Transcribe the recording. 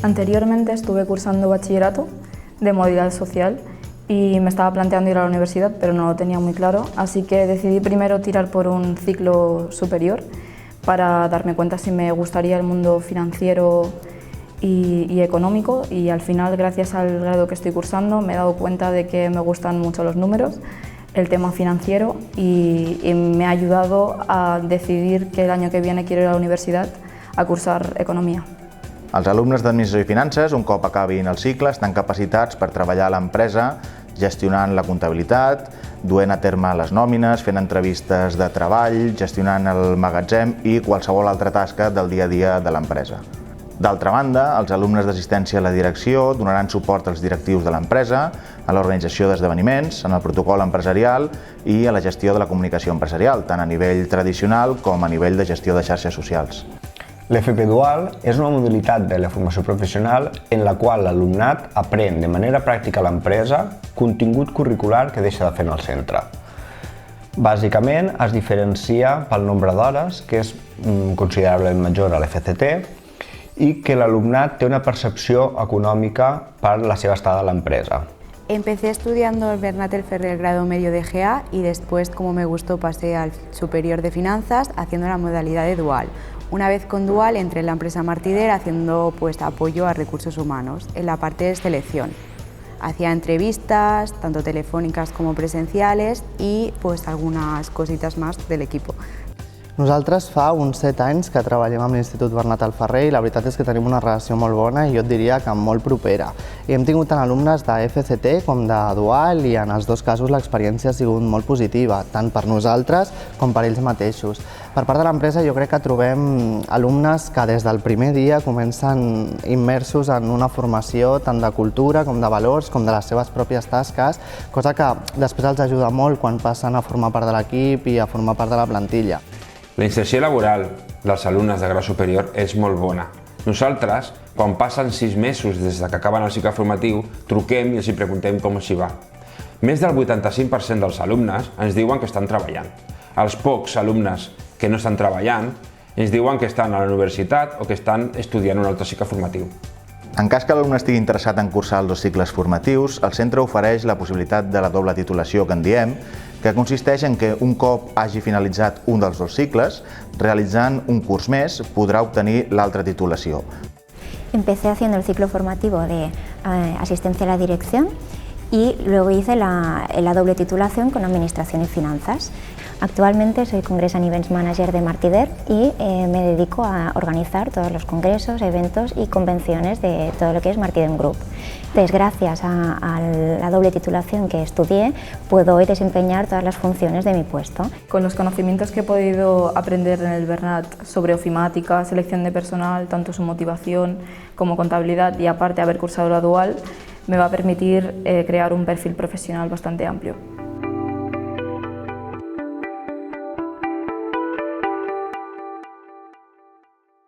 Anteriormente estuve cursando bachillerato de modalidad social y me estaba planteando ir a la universidad, pero no lo tenía muy claro, así que decidí primero tirar por un ciclo superior para darme cuenta si me gustaría el mundo financiero y económico, y al final, gracias al grado que estoy cursando, me he dado cuenta de que me gustan mucho los números, el tema financiero, y me ha ayudado a decidir que el año que viene quiero ir a la universidad a cursar economía. Els alumnes d'Administració i Finances, un cop acabin el cicle, estan capacitats per treballar a l'empresa gestionant la comptabilitat, duent a terme les nòmines, fent entrevistes de treball, gestionant el magatzem i qualsevol altra tasca del dia a dia de l'empresa. D'altra banda, els alumnes d'assistència a la direcció donaran suport als directius de l'empresa, a l'organització d'esdeveniments, en el protocol empresarial i a la gestió de la comunicació empresarial, tant a nivell tradicional com a nivell de gestió de xarxes socials. L'FP Dual és una modalitat de la formació professional en la qual l'alumnat aprèn de manera pràctica a l'empresa contingut curricular que deixa de fer en el centre. Bàsicament es diferencia pel nombre d'hores, que és considerablement major a l'FCT, i que l'alumnat té una percepció econòmica per la seva estada a l'empresa. Empecé estudiando el Bernat el Ferrer grado medio de GA y después, como me gustó, pasé al superior de finanzas haciendo la modalidad de Dual. Una vez con Dual entré en la empresa Martider haciendo apoyo a recursos humanos en la parte de selección. Hacía entrevistas, tanto telefòniques com presenciales, i algunes cositas más del equipo. Nosaltres fa uns 7 anys que treballem amb l'Institut Bernat el Ferrer i la veritat és que tenim una relació molt bona i jo et diria que molt propera. I hem tingut tant alumnes de FCT com de Dual i en els dos casos l'experiència ha sigut molt positiva, tant per nosaltres com per ells mateixos. Per part de l'empresa jo crec que trobem alumnes que des del primer dia comencen immersos en una formació tant de cultura com de valors com de les seves pròpies tasques, cosa que després els ajuda molt quan passen a formar part de l'equip i a formar part de la plantilla. La inserció laboral dels alumnes de grau superior és molt bona. Nosaltres, quan passen 6 mesos des que acaben el cicle formatiu, truquem i els preguntem com els hi va. Més del 85% dels alumnes ens diuen que estan treballant. Els pocs alumnes que no estan treballant ens diuen que estan a la universitat o que estan estudiant un altre cicle formatiu. En cas que l'alumne estigui interessat en cursar els dos cicles formatius, el centre ofereix la possibilitat de la doble titulació que en diem, que consisteix en que un cop hagi finalitzat un dels dos cicles, realitzant un curs més podrà obtenir l'altra titulació. Empecé haciendo el ciclo formativo de asistencia a la dirección y luego hice la doble titulación con Administración y Finanzas. Actualmente soy Congress and Events Manager de Martider y me dedico a organizar todos los congresos, eventos y convenciones de todo lo que es Martider Group. Entonces, gracias a la doble titulación que estudié, puedo hoy desempeñar todas las funciones de mi puesto. Con los conocimientos que he podido aprender en el Bernat sobre ofimática, selección de personal, tanto su motivación como contabilidad, y aparte haber cursado la Dual, me va a permitir crear un perfil profesional bastante amplio.